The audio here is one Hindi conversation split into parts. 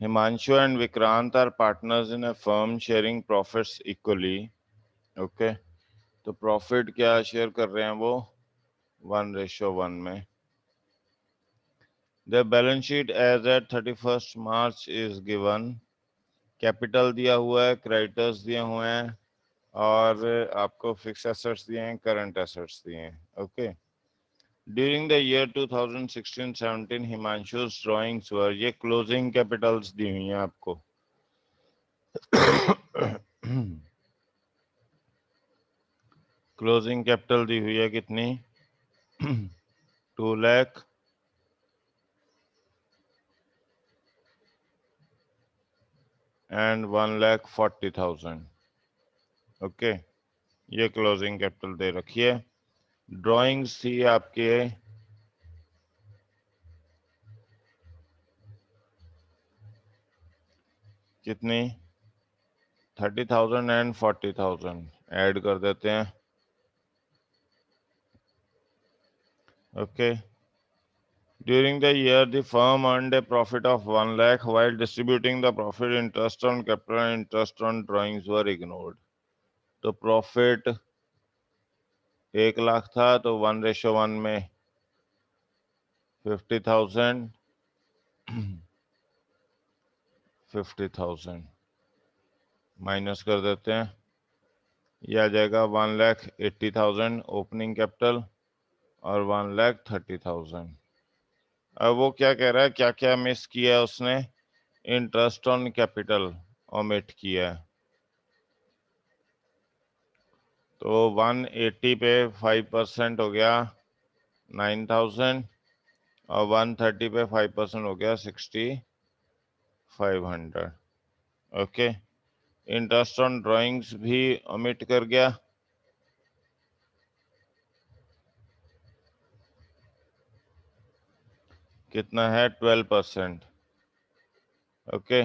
Himanshu and Vikrant are partners in a firm sharing profits equally. Okay, तो प्रॉफिट क्या शेयर कर रहे हैं वो 1:1 में। The balance sheet as at 31 March is given. Capital दिया हुआ है, क्रेडिटर्स दिए हुए हैं और आपको फिक्स एसेट्स दिए हैं, करंट एसेट्स दिए हैं। ओके, ड्यूरिंग द ईयर 2016-17 हिमांशु's ड्राइंग्स वर, ये क्लोजिंग कैपिटल्स दी हुई हैं आपको। क्लोजिंग कैपिटल दी हुई है कितनी 2 लाख एंड 1,40,000। ओके, ये क्लोजिंग कैपिटल दे रखी है। ड्राइंग्स थी आपके कितनी 30,000 एंड 40,000 ऐड कर देते हैं। Okay, during the year the firm earned a profit of 1 lakh while distributing the profit interest on capital and interest on drawings were ignored। तो प्रॉफिट 1 लाख था तो 1:1 में 50,000 50,000 माइनस कर देते हैं। यह आ जाएगा 1,80,000 ओपनिंग कैपिटल और 1,30,000। अब वो क्या कह रहा है, क्या क्या मिस किया है उसने, इंटरेस्ट ऑन कैपिटल ओमिट किया है। तो 180 पे 5% हो गया 9,000 और 130 पे 5% हो गया 6,500। ओके, इंटरेस्ट ऑन ड्राइंग्स भी ओमिट कर गया। कितना है 12%। ओके,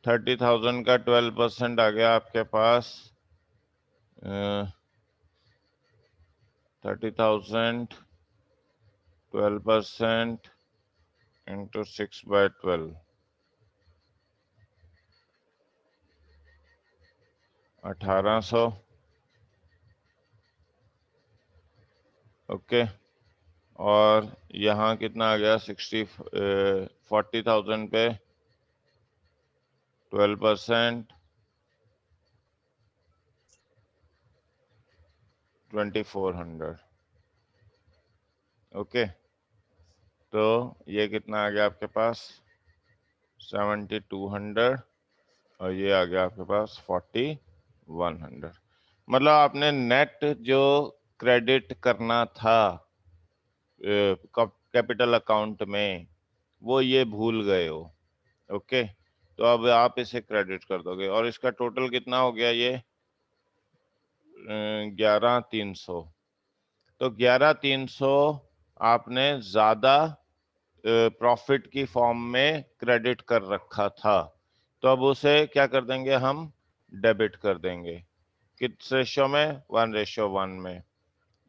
30,000 का 12% आ गया आपके पास 30,000 12% इंटू 6/12 1800। ओके, और यहाँ कितना आ गया 40,000 पे 12% 2,400। ओके, तो ये कितना आ गया आपके पास 7,200 और ये आ गया आपके पास 4,100। मतलब आपने नेट जो क्रेडिट करना था कैपिटल अकाउंट में वो ये भूल गए हो। ओके, तो अब आप इसे क्रेडिट कर दोगे और इसका टोटल कितना हो गया ये 11,300। तो 11,300 आपने ज्यादा प्रॉफिट की फॉर्म में क्रेडिट कर रखा था, तो अब उसे क्या कर देंगे हम डेबिट कर देंगे। किस रेशो में 1:1 में।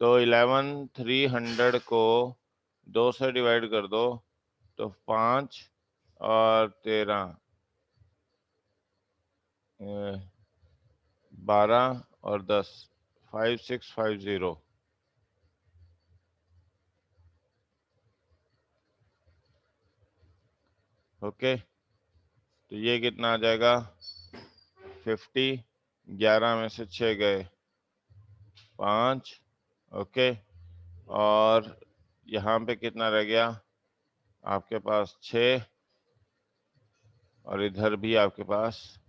तो 11,300 को 2 से डिवाइड कर दो तो 5 और 13 12 और 10 5,650। ओके, तो ये कितना आ जाएगा 50। 11 में से 6 गए 5। ओके, और यहाँ पे कितना रह गया आपके पास 6 और इधर भी आपके पास,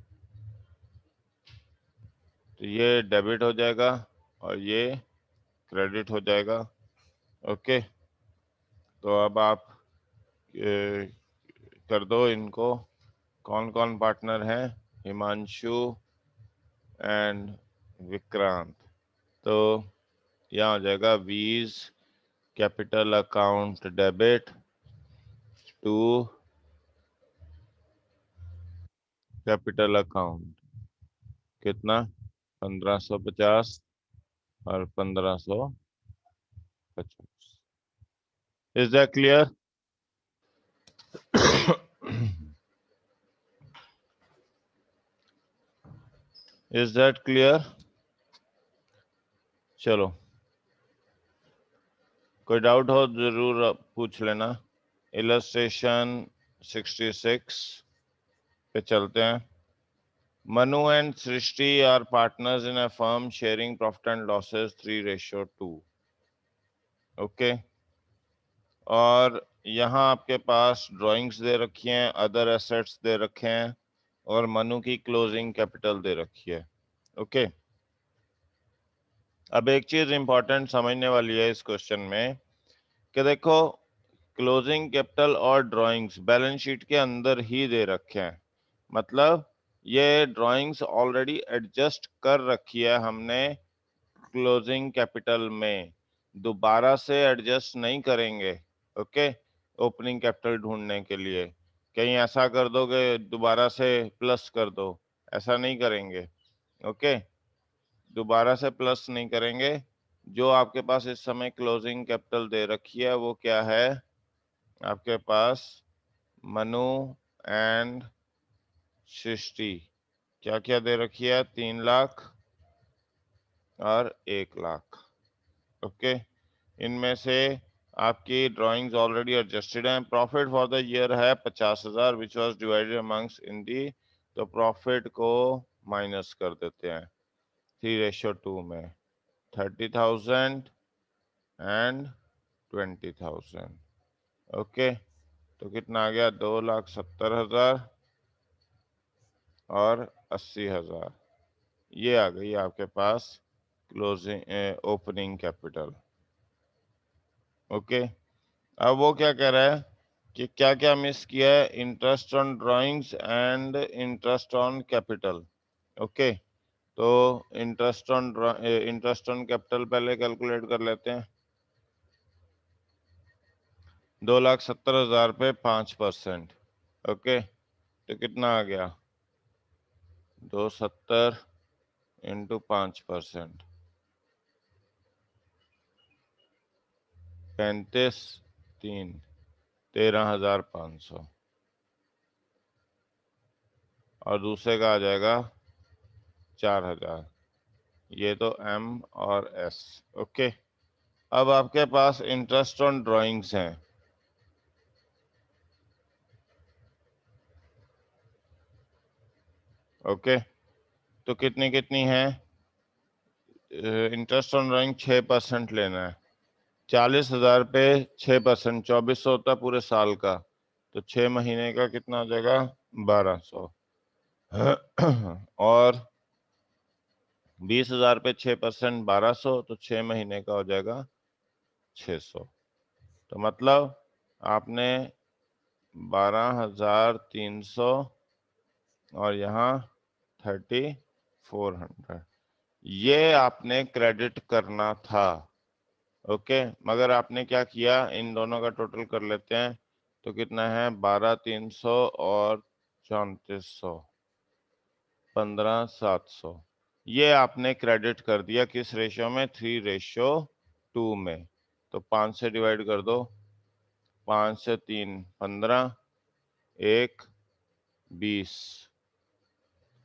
तो ये डेबिट हो जाएगा और ये क्रेडिट हो जाएगा। ओके, तो अब आप कर दो इनको। कौन कौन पार्टनर हैं, हिमांशु एंड विक्रांत। तो यहाँ हो जाएगा V's capital account debit to capital account कितना 1,550 और 1,550। Is that clear? Is that clear? चलो, कोई डाउट हो जरूर पूछ लेना। इलस्ट्रेशन 66 पे चलते हैं। Manu and Srishti are partners in a firm sharing profit and losses 3:2. Okay, और यहाँ आपके पास ड्राइंग्स दे रखी हैं, अदर एसेट्स दे रखे हैं, और मनु की क्लोजिंग कैपिटल दे रखी है। ओके, अब एक चीज इंपॉर्टेंट समझने वाली है इस क्वेश्चन में कि देखो, क्लोजिंग कैपिटल और ड्राइंग्स बैलेंस शीट के अंदर ही दे रखे हैं। मतलब ये ड्राइंग्स ऑलरेडी एडजस्ट कर रखी है हमने क्लोजिंग कैपिटल में, दोबारा से एडजस्ट नहीं करेंगे। ओके, ओपनिंग कैपिटल ढूंढने के लिए कहीं ऐसा कर दो कि दोबारा से प्लस कर दो, ऐसा नहीं करेंगे। ओके, दोबारा से प्लस नहीं करेंगे। जो आपके पास इस समय क्लोजिंग कैपिटल दे रखी है वो क्या है आपके पास? मनु एंड सृष्टि क्या क्या दे रखी है? 3 लाख और 1 लाख। ओके, इनमें से आपकी ड्राइंग्स ऑलरेडी एडजस्टेड हैं। प्रॉफिट फॉर द ईयर है 50,000 विच वाज डिवाइडेड अमंग्स इन दी, तो प्रॉफिट को माइनस कर देते हैं 3:2 में, 30,000 एंड 20,000। ओके, तो कितना आ गया? 2,70,000 और 80,000। ये आ गई आपके पास क्लोजिंग ओपनिंग कैपिटल। ओके, अब वो क्या कह रहा है कि क्या क्या मिस किया है? Interest on drawings and interest on capital. Okay, तो इंटरेस्ट ऑन कैपिटल पहले कैलकुलेट कर लेते हैं। 2,70,000 पे 5%। ओके, तो कितना आ गया? 270 इंटू 5%, 35, 3, 13,500। और दूसरे का आ जाएगा 4,000। ये तो एम और एस। ओके, अब आपके पास इंटरेस्ट ऑन ड्राइंग्स हैं। ओके, तो कितनी कितनी है? इंटरेस्ट ऑन ड्राइंग 6% लेना है। 40,000 पे 6%, 2,400 होता है पूरे साल का, तो 6 महीने का कितना हो जाएगा? 1,200। और 20,000 पे 6%, 1,200, तो 6 महीने का हो जाएगा 600। तो मतलब आपने 12,300 और यहाँ 3,400 ये आपने क्रेडिट करना था। ओके, मगर आपने क्या किया? इन दोनों का टोटल कर लेते हैं, तो कितना है? 12,300 और 3,400, 15,700। ये आपने क्रेडिट कर दिया किस रेशियो में? 3:2 में। तो 5 से डिवाइड कर दो, 5 से 3 15, 1 20,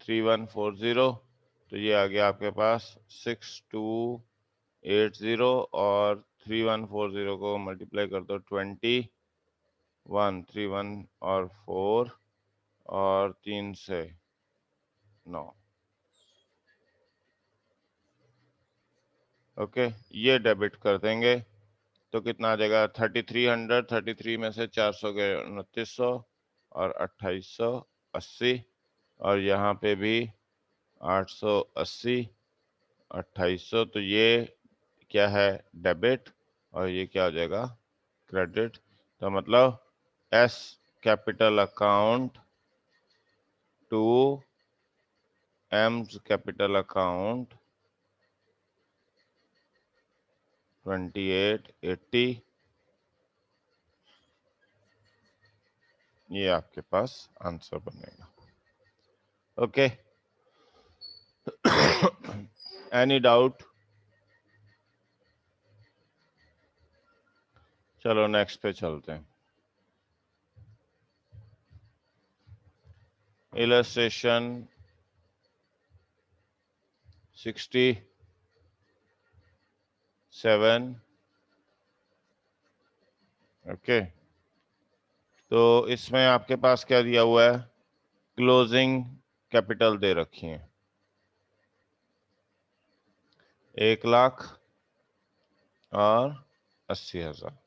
3,140। तो ये आ गया आपके पास 6,280, और 3,140 को मल्टीप्लाई कर दो 20, 1 3 1 और 4 और 3 से 9। ओके, ये डेबिट कर देंगे तो कितना आ जाएगा? 3,300, 33 में से 400 गए 2,900 और 2,880, और यहाँ पे भी 880, 2,800। तो ये क्या है? डेबिट, और ये क्या हो जाएगा? क्रेडिट। तो मतलब S capital account to M's capital account 2880, ये आपके पास आंसर बनेगा। Okay, any doubt? चलो नेक्स्ट पे चलते हैं। इलस्ट्रेशन 67। ओके, तो इसमें आपके पास क्या दिया हुआ है, क्लोजिंग कैपिटल दे रखी है 1,00,000 और 80,000।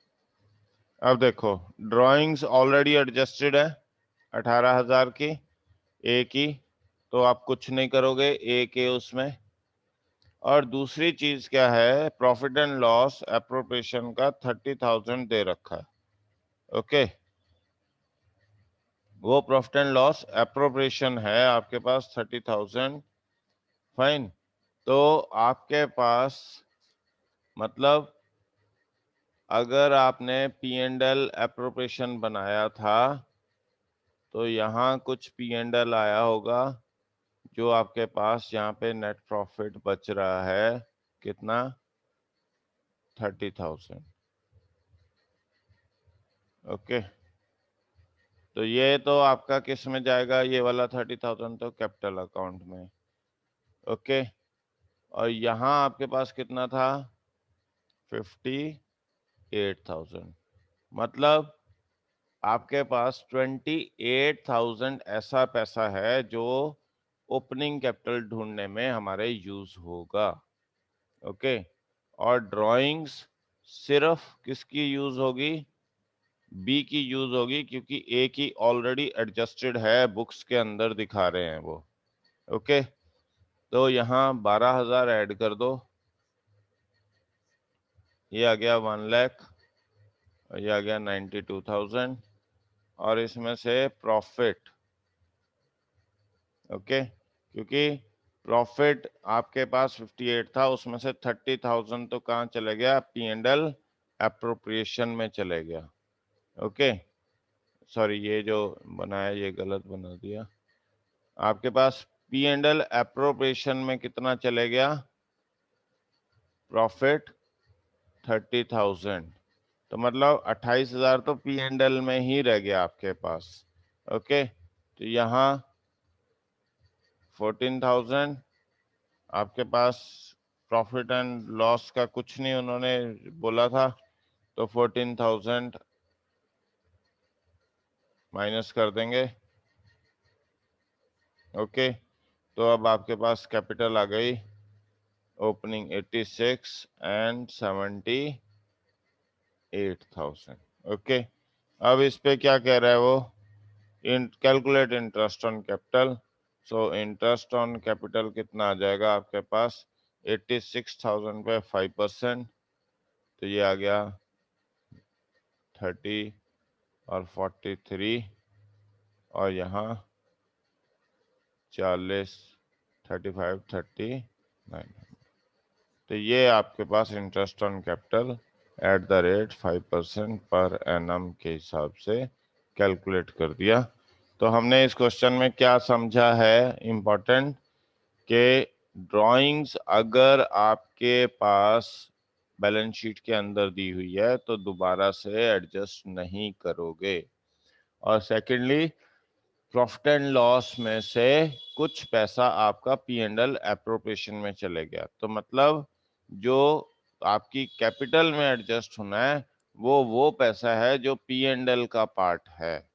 अब देखो, ड्राइंग्स ऑलरेडी एडजस्टेड है 18,000 की, ए की, तो आप कुछ नहीं करोगे, ए के उसमें। और दूसरी चीज क्या है, प्रॉफिट एंड लॉस एप्रोप्रिएशन का 30,000 दे रखा है। ओके, वो प्रॉफिट एंड लॉस एप्रोप्रिएशन है आपके पास 30,000। फाइन, तो आपके पास मतलब अगर आपने पी एंड एल एप्रोप्रिएशन बनाया था तो यहाँ कुछ पी एंड एल आया होगा, जो आपके पास यहाँ पे नेट प्रॉफिट बच रहा है कितना, 30,000। ओके, तो ये तो आपका किस में जाएगा, ये वाला 30,000 तो कैपिटल अकाउंट में। ओके, और यहाँ आपके पास कितना था, 58,000। मतलब आपके पास 28,000 ऐसा पैसा है जो ओपनिंग कैपिटल ढूंढने में हमारे यूज होगा। ओके, और ड्राइंग्स सिर्फ किसकी यूज होगी, बी की यूज होगी, क्योंकि ए की ऑलरेडी एडजस्टेड है, बुक्स के अंदर दिखा रहे हैं वो। ओके, तो यहाँ 12,000 ऐड कर दो, ये आ गया 1,00,000, ये आ गया 92,000, और इसमें से प्रॉफिट। ओके, क्योंकि प्रॉफिट आपके पास 58 था, उसमें से 30,000 तो कहाँ चले गया, पी एंड एल एप्रोप्रिएशन में चले गया। ओके, सॉरी, ये जो बनाया ये गलत बना दिया। आपके पास पी एंड एल एप्रोप्रिएशन में कितना चले गया, प्रॉफिट 30,000, तो मतलब 28,000 तो पी एंड एल में ही रह गया आपके पास। ओके, तो यहाँ 14,000 आपके पास प्रॉफिट एंड लॉस का कुछ नहीं उन्होंने बोला था, तो 14,000 माइनस कर देंगे। ओके, तो अब आपके पास कैपिटल आ गई ओपनिंग 86 एंड 78,000। ओके, अब इस पे क्या कह रहा है वो, calculate interest on capital. So interest on capital कितना आ जाएगा आपके पास, 86,000 पे 5%, तो ये आ गया 30 और 43, और यहाँ 40, 35, 39। तो ये आपके पास interest on capital at the rate 5% per annum के हिसाब से कैलकुलेट कर दिया। तो हमने इस क्वेश्चन में क्या समझा है इम्पोर्टेंट, कि ड्राइंग्स अगर आपके पास बैलेंस शीट के अंदर दी हुई है तो दोबारा से एडजस्ट नहीं करोगे। और सेकेंडली, प्रॉफिट एंड लॉस में से कुछ पैसा आपका पी एंड एल एप्रोप्रिएशन में चले गया, तो मतलब जो आपकी कैपिटल में एडजस्ट होना है वो पैसा है जो पी एंड एल का पार्ट है।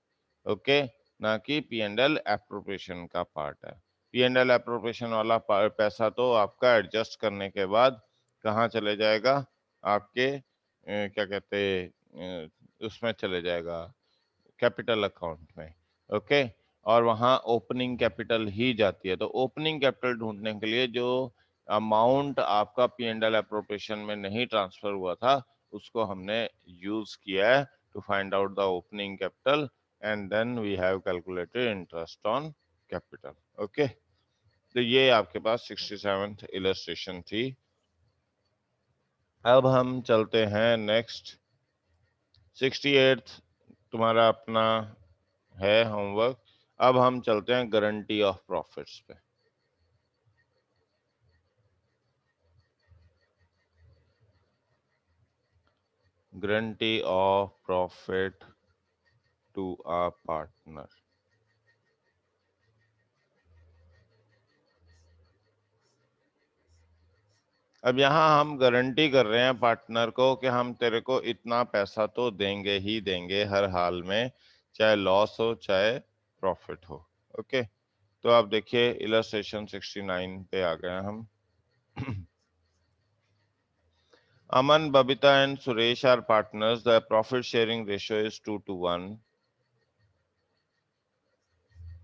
ओके, ना कि पी एंड एल एप्रोप्रिएशन का पार्ट है। पी एंड एल एप्रोप्रिएशन वाला पैसा तो आपका एडजस्ट करने के बाद कहाँ चले जाएगा, आपके क्या कहते उसमें चले जाएगा, कैपिटल अकाउंट में। ओके, और वहाँ ओपनिंग कैपिटल ही जाती है। तो ओपनिंग कैपिटल ढूंढने के लिए जो अमाउंट आपका पी एंड एल एप्रोप्रिएशन में नहीं ट्रांसफर हुआ था उसको हमने यूज किया है to find out the opening capital, and then we have calculated interest on capital. Okay, तो ये आपके पास 67th इलस्ट्रेशन थी। अब हम चलते हैं नेक्स्ट 68th, तुम्हारा अपना है होमवर्क। अब हम चलते हैं गारंटी ऑफ प्रॉफिट्स पे। Guarantee of profit to a partner. अब यहाँ हम गारंटी कर रहे हैं पार्टनर को कि हम तेरे को इतना पैसा तो देंगे ही देंगे हर हाल में, चाहे लॉस हो चाहे प्रॉफिट हो। ओके, तो आप देखिए इलस्ट्रेशन 69 पे आ गए हम। Aman, Babita and Suresh are partners. The profit sharing ratio is 2:1.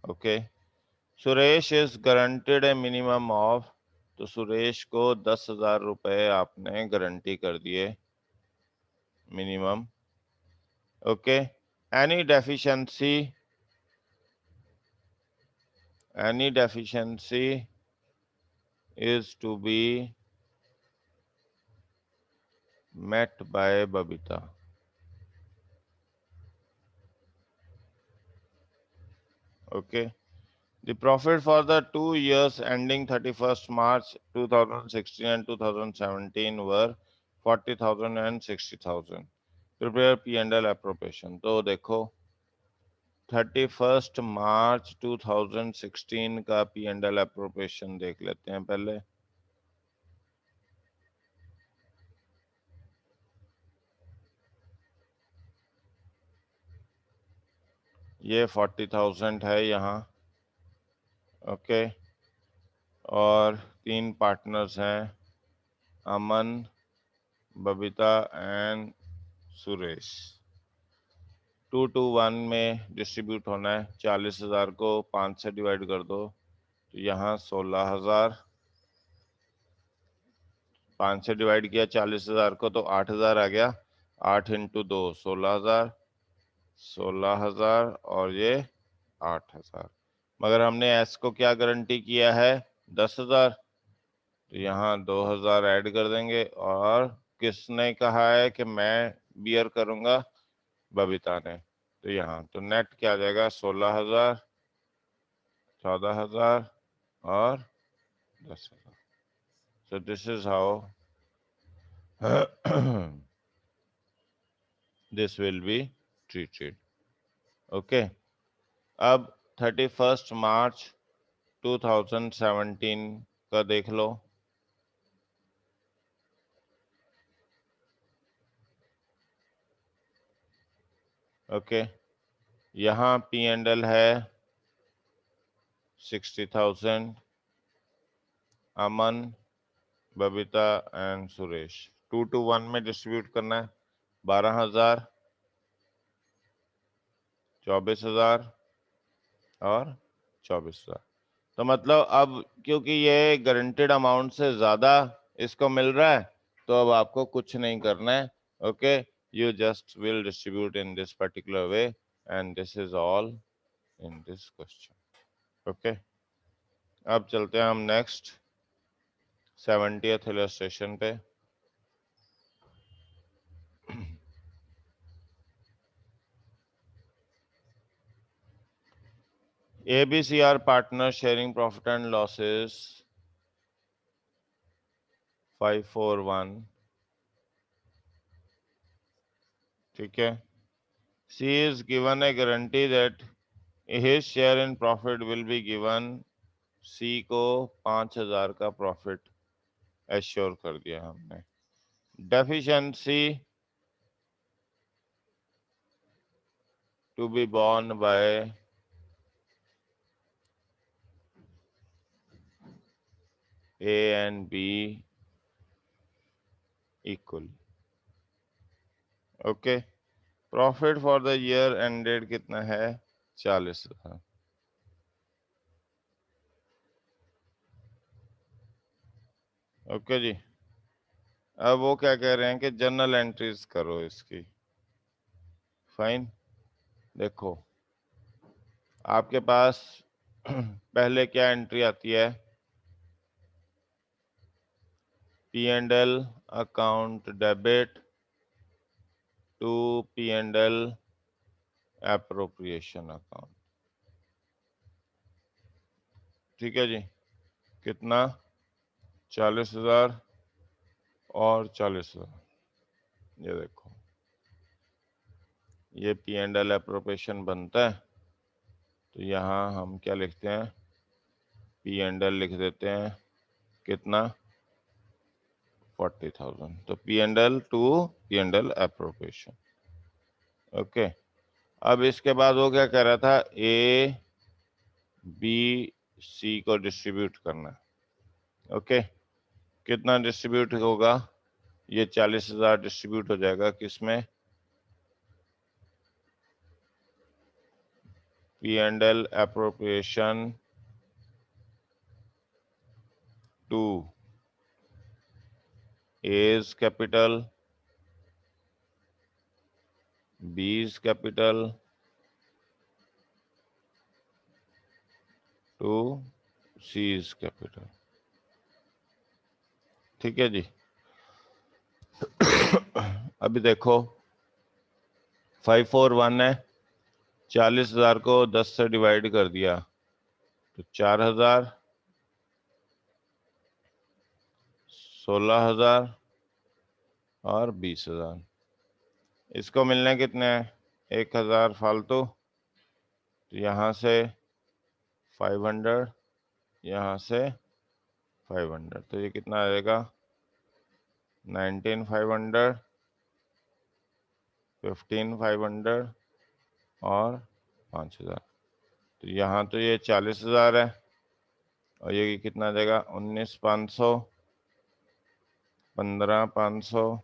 Okay. Suresh is guaranteed a minimum of, तो सुरेश को 10,000 रुपए आपने गारंटी कर दिए minimum. Okay, any deficiency is to be met by Babita. Okay. The profit for the 2 years ending 31st March 2016 and 2017 were 40,000 and 60,000. Prepare P&L appropriation. तो देखो 31st March 2016 का P&L appropriation देख लेते हैं पहले। ये 40,000 है यहाँ। ओके, और 3 पार्टनर्स हैं, अमन, बबीता एंड सुरेश। 2:1 में डिस्ट्रीब्यूट होना है। 40,000 को 5 से डिवाइड कर दो, तो यहाँ 16,000। 5 से डिवाइड किया 40,000 को तो 8,000 आ गया। 8 इंटू 2 16,000, 16,000 और ये 8,000। मगर हमने एस को क्या गारंटी किया है? 10,000, तो यहाँ 2,000 ऐड कर देंगे। और किसने कहा है कि मैं बियर करूंगा? बबीता ने। तो यहाँ तो नेट क्या आ जाएगा? 16,000, 14,000 और 10,000। So this is how this will be treated. Okay. अब 31st March 2017 का देख लो। ओके, यहाँ P&L है 60,000, अमन, बबीता एंड सुरेश। 2:1 में डिस्ट्रीब्यूट करना है। 12,000, 24,000 और 24,000। तो मतलब अब क्योंकि ये गारंटेड अमाउंट से ज्यादा इसको मिल रहा है, तो अब आपको कुछ नहीं करना है। Okay, you just will distribute in this particular way and this is all in this question. Okay, अब चलते हैं हम नेक्स्ट 70th इलस्ट्रेशन पे। ABC are partners sharing profit and losses 541। ठीक है, C is given a guarantee that his share in profit will be given। C को 5,000 का प्रॉफिट एश्योर कर दिया हमने। Deficiency to be borne by A and B equal. Okay, profit for the year ended कितना है? 40,000। ओके जी, अब वो क्या कह रहे हैं कि जर्नल एंट्रीज करो इसकी। फाइन, देखो आपके पास पहले क्या एंट्री आती है? P&L account debit to P&L appropriation account. ठीक है जी, कितना? 40,000 और 40,000। ये देखो, ये P&L एप्रोप्रिएशन बनता है, तो यहाँ हम क्या लिखते हैं? P&L लिख देते हैं। कितना? 40,000। तो P and L two P and L appropriation. Okay, अब इसके बाद वो क्या कह रहा था, ए बी सी को डिस्ट्रीब्यूट करना है। ओके, कितना डिस्ट्रीब्यूट होगा, ये 40,000 डिस्ट्रीब्यूट हो जाएगा किसमें, P and L appropriation to A's capital, B's capital to C's capital. ठीक है जी। अभी देखो 541 है, 40,000 को 10 से डिवाइड कर दिया तो 4,000, 16,000 और 20,000। इसको मिलने कितने हैं, 1,000 फालतू, तो यहाँ से 500, यहाँ से 500, तो ये कितना आएगा, 19,500, 15,500 और 5,000। तो यहाँ तो ये 40,000 है और ये कितना देगा, 19,500, 15,500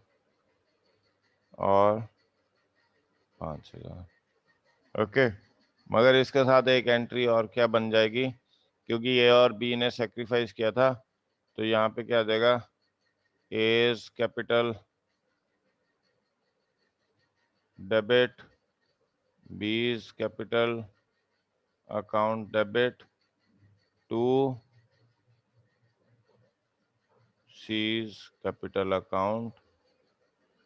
और 5,000। ओके, मगर इसके साथ एक एंट्री और क्या बन जाएगी, क्योंकि ए और बी ने सेक्रीफाइस किया था, तो यहाँ पे क्या देगा, A's capital debit, B's capital account debit to C's capital account,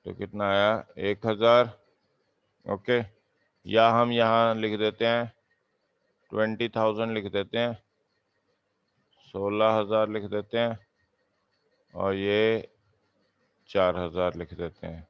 तो कितना आया, 1,000। ओके, या हम यहाँ लिख देते हैं 20,000 लिख देते हैं, 16,000 लिख देते हैं और ये 4,000 लिख देते हैं।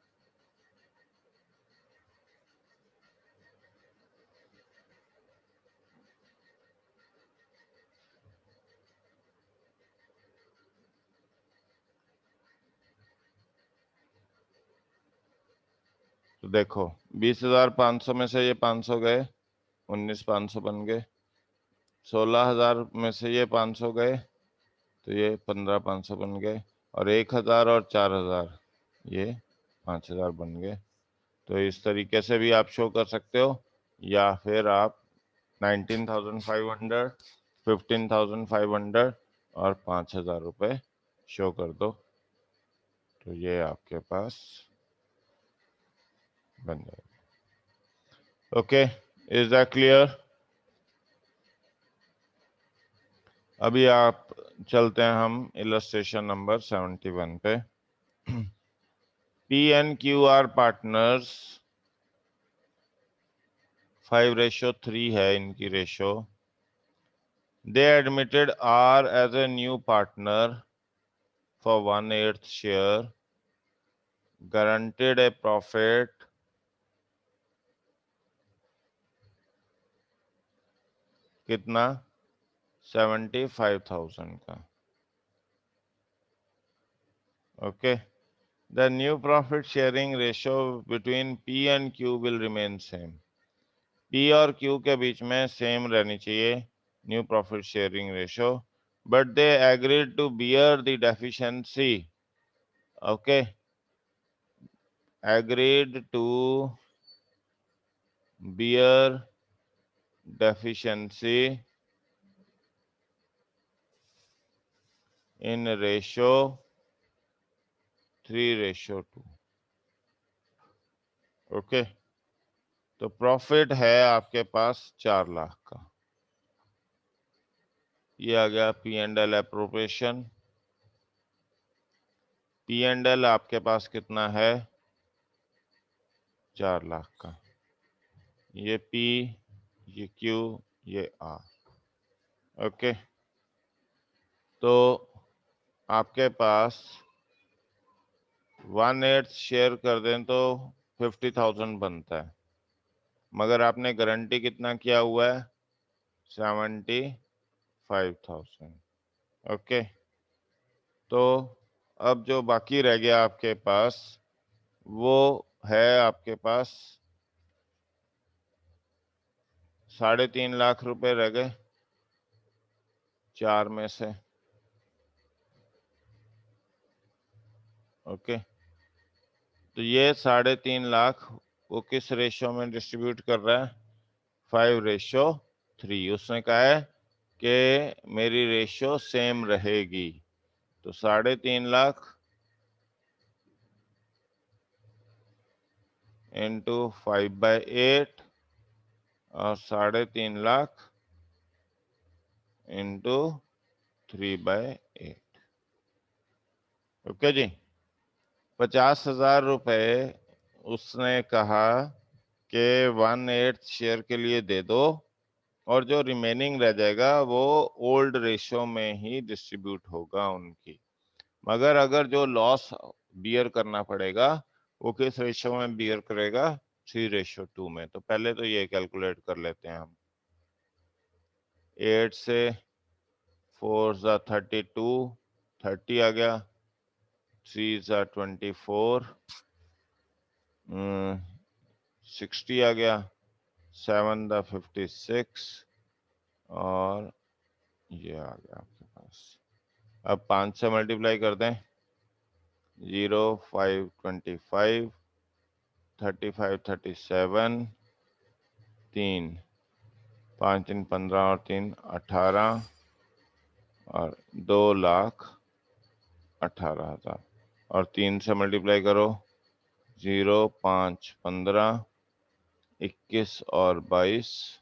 तो देखो 20,500 में से ये 500 गए, 19,500 बन गए, 16,000 में से ये 500 गए तो ये 15,500 बन गए, और 1,000 और 4,000 ये 5,000 बन गए। तो इस तरीके से भी आप शो कर सकते हो, या फिर आप 19,500, 15,500 और 5,000 रुपये शो कर दो, तो ये आपके पास बन जाएगा। Okay, is that clear? अभी आप चलते हैं हम इलस्ट्रेशन नंबर 71 पे। P N Q R partners, 5:3 है इनकी ratio. They admitted R as a new partner for 1/8 share, guaranteed a profit कितना, 75,000 का। Okay, the new profit sharing ratio between P and Q will remain same. P और क्यू के बीच में सेम रहनी चाहिए new profit sharing ratio, but they agreed to bear the deficiency. Okay, agreed to bear deficiency in ratio 3:2। Okay, तो प्रॉफिट है आपके पास 4 लाख का। ये आ गया P and L appropriation. P and L आपके पास कितना है, 4 लाख का। ये पी, ये क्यू, ये आर। ओके, तो आपके पास 1/8 शेयर कर दें तो 50,000 बनता है, मगर आपने गारंटी कितना किया हुआ है, 75,000। ओके, तो अब जो बाकी रह गया आपके पास वो है आपके पास 3.5 लाख रुपए रह गए 4 में से। ओके, तो ये 3.5 लाख वो किस रेशो में डिस्ट्रीब्यूट कर रहा है? 5:3। उसने कहा है कि मेरी रेशो सेम रहेगी, तो 3.5 लाख इंटू 5/8 और 3.5 लाख इंटू 3/8। ओके जी, 50,000 रुपए उसने कहा कि 1/8 शेयर के लिए दे दो, और जो रिमेनिंग रह जाएगा वो ओल्ड रेशो में ही डिस्ट्रीब्यूट होगा उनकी। मगर अगर जो लॉस बियर करना पड़ेगा वो किस रेशो में बियर करेगा? 3:2 में। तो पहले तो ये कैलकुलेट कर लेते हैं हम। 8 से 4 ज़ा 32, 30 आ गया, 3 ज़ा 24, 60 आ गया, 7 ज़ा 56 और ये आ गया आपके पास। अब 5 से मल्टीप्लाई कर दें। 0, 5, 25, 35, 37, 3, 5, 3, 15 और 3, 18 और 2,18,000 और 3 से मल्टीप्लाई करो। 0, 5, 15, 21 और 22।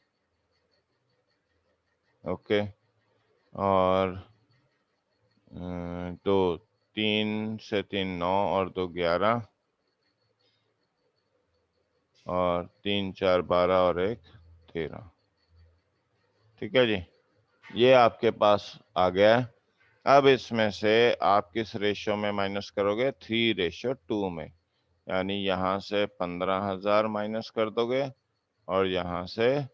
ओके, और 2, 3 से 3, 9 और 2, 11 और 3, 4, 12 और 1, 13। ठीक है जी, ये आपके पास आ गया है। अब इसमें से आप किस रेशो में माइनस करोगे? 3:2 में। यानी यहाँ से 15,000 माइनस कर दोगे और यहाँ से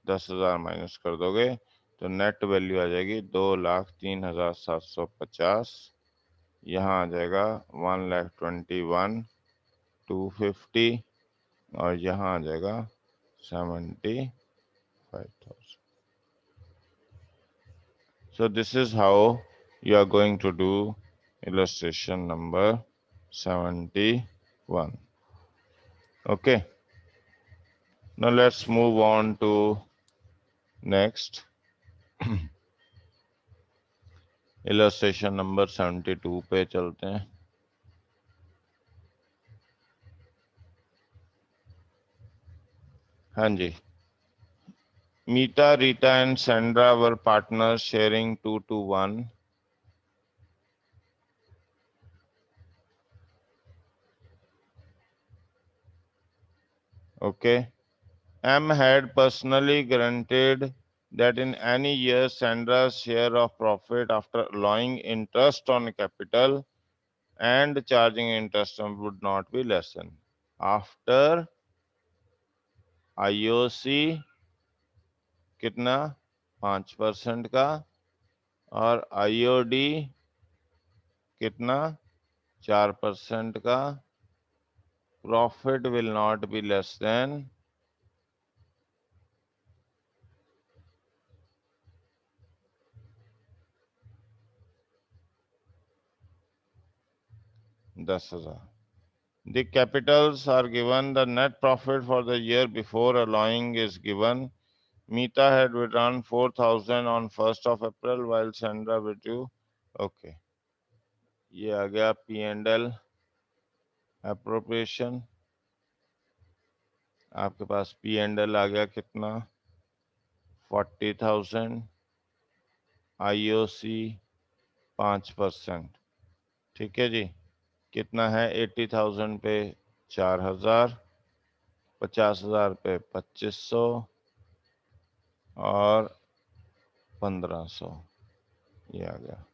10,000 माइनस कर दोगे, तो नेट वैल्यू आ जाएगी 2,03,750। यहाँ आ जाएगा 1,21,250 और यहाँ आ जाएगा 75,000। So this is how you are going to do illustration number 71. Okay. Now let's move on to next illustration number 72 पे चलते हैं। हाँ जी, Meeta, Rita and Sandra were partners sharing 2-1. Okay. M had personally guaranteed that in any year Sandra's share of profit after allowing interest on capital and charging interest would not be lessened. After IOC कितना? 5% का, और IOD कितना? 4% का। Profit will not be less than 10,000. The capitals are given. The net profit for the year before allowing is given. Meeta had withdrawn 4,000 on 1st of April while Sandra withdrew. Okay. ये आ गया P&L appropriation। आपके पास P&L आ गया कितना? 40,000, IOC 5%। ठीक है जी, कितना है? 80,000 पे 4,000, 50,000 पे 2,500 और 1,500, ये आ गया।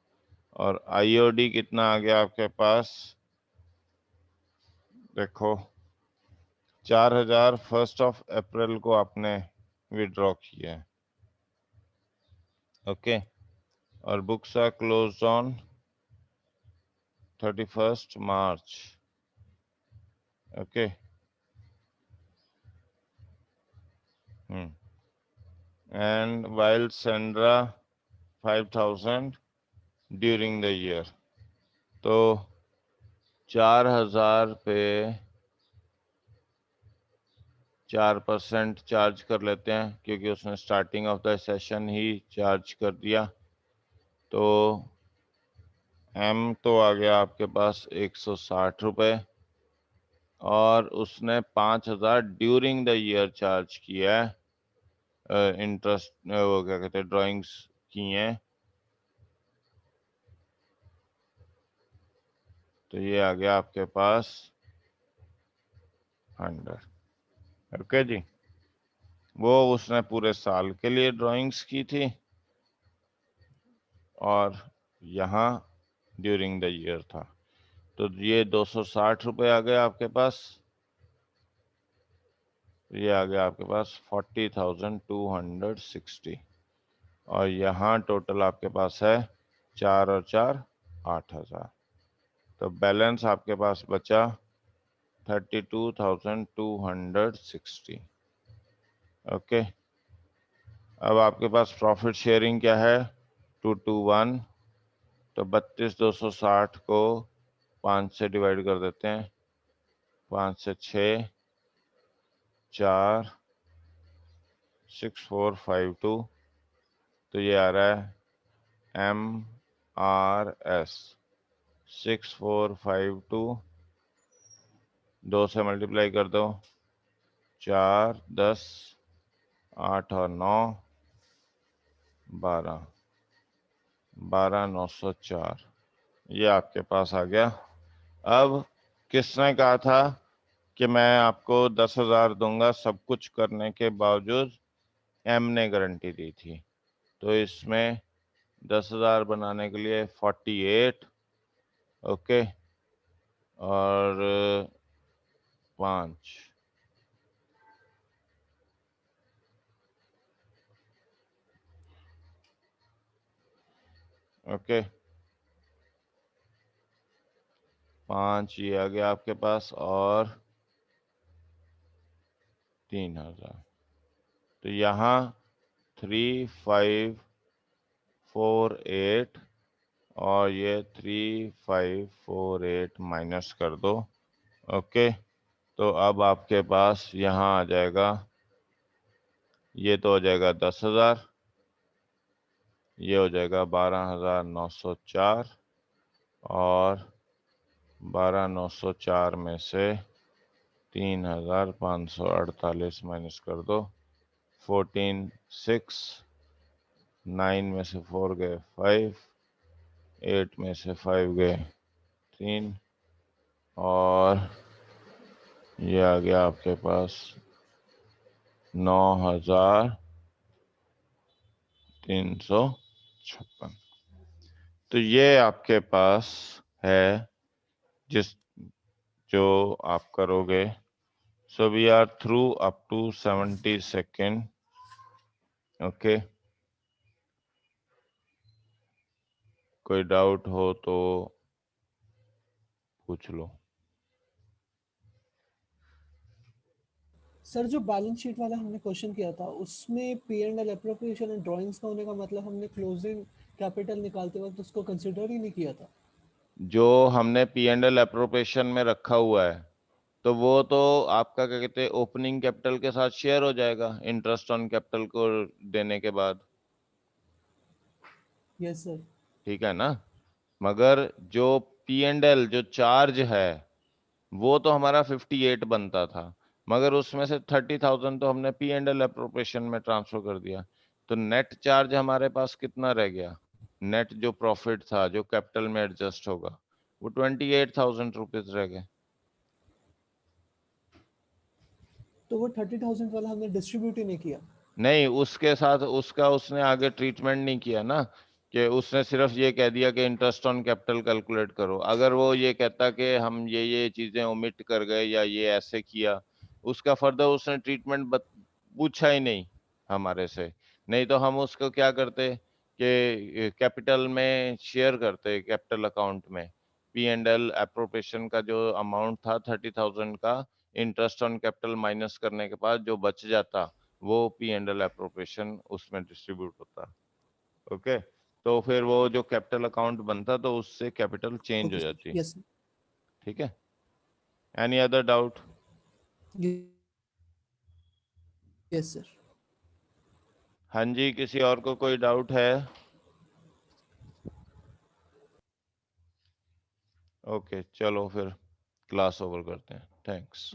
और IOD कितना आ गया आपके पास? देखो, 4,000 1st ऑफ अप्रैल को आपने विड्रॉ किया है। ओके, और books are closed on 31st March. Okay. And while Sandra 5,000 during the year. तो 4,000 पे 4% चार्ज कर लेते हैं, क्योंकि उसने starting of the session he charge कर दिया। तो M तो आ गया आपके पास 160 रुपये, और उसने 5,000 ड्यूरिंग द ईयर चार्ज किया है, इंटरेस्ट वो क्या कहते हैं, ड्राइंग्स की हैं। तो ये आ गया आपके पास 100। ओके जी, वो उसने पूरे साल के लिए ड्राइंग्स की थी, और यहाँ ड्यूरिंग द ईयर था। तो ये 260 रुपये आ गए आपके पास। ये आ गया आपके पास 40,260, और यहाँ टोटल आपके पास है 4 और 4 8,000। तो बैलेंस आपके पास बचा 32,260। ओके, अब आपके पास प्रॉफिट शेयरिंग क्या है, 221। तो 32,260 को 5 से डिवाइड कर देते हैं, 5 से 6 4 6452। तो ये आ रहा है MRS 6452, 2 से मल्टीप्लाई कर दो, 4 10 8 और 9 12 12,904। ये आपके पास आ गया। अब किसने कहा था कि मैं आपको 10,000 दूंगा सब कुछ करने के बावजूद? M ने गारंटी दी थी। तो इसमें 10,000 बनाने के लिए 48, ओके, और 5, ओके, 5 ये आ गया आपके पास, और 3,000। तो यहाँ 3548, और ये 3548 माइनस कर दो। ओके, तो अब आपके पास यहाँ आ जाएगा, ये तो हो जाएगा 10,000, ये हो जाएगा 12,904, और 12,904 में से 3,548 माइनस कर दो, 14,6, 9 में से 4 गए 5, 8 में से 5 गए 3, और ये आ गया आपके पास 9,356। तो ये आपके पास है जो आप करोगे। So we are through up to 72nd। Okay, कोई डाउट हो तो पूछ लो। सर, जो बैलेंस शीट वाला हमने क्वेश्चन किया था उसमें P&L एप्रोप्रिएशन एंड ड्राइंग्स का होने का मतलब हमने क्लोजिंग कैपिटल निकालते वक्त उसको कंसिडर ही नहीं किया था। जो हमने P&L एप्रोप्रिएशन में रखा हुआ है, तो वो तो आपका क्या कहते हैं, ओपनिंग कैपिटल के साथ शेयर हो जाएगा इंटरेस्ट ऑन कैपिटल को देने के बाद। Yes sir. ठीक है ना? मगर जो P&L जो चार्ज है, वो तो हमारा 58 बनता था, मगर उसमें से 30,000 तो हमने P&L एप्रोप्रिएशन में ट्रांसफर कर दिया। तो नेट चार्ज हमारे पास कितना रह गया? नेट जो प्रॉफिट था जो कैपिटल में एडजस्ट होगा, वो 28,000 रुपीज रह गए। तो वो 30,000 वाला हमने डिस्ट्रीब्यूट ही नहीं किया। नहीं, उसके साथ उसका उसने आगे ट्रीटमेंट नहीं किया ना, कि उसने सिर्फ ये कह दिया कि इंटरेस्ट ऑन कैपिटल कैलकुलेट करो। अगर वो ये कहता कि हम ये चीजें ओमिट कर गए या ये ऐसे किया, उसका फर्दर उसने ट्रीटमेंट पूछा ही नहीं हमारे से। नहीं तो हम उसको क्या करते कि कैपिटल में शेयर करते, कैपिटल अकाउंट में, P&L एप्रोप्रिएशन का जो अमाउंट था 30,000 का, इंटरेस्ट ऑन कैपिटल माइनस करने के बाद जो बच जाता वो P&L एप्रोप्रिएशन उसमें डिस्ट्रीब्यूट होता। ओके, तो फिर वो जो कैपिटल अकाउंट बनता तो उससे कैपिटल चेंज हो ओके सर, जाती। यस ठीक है, any other doubt? Yes sir. हाँ जी, किसी और को कोई डाउट है? ओके, चलो फिर क्लास ओवर करते हैं। थैंक्स।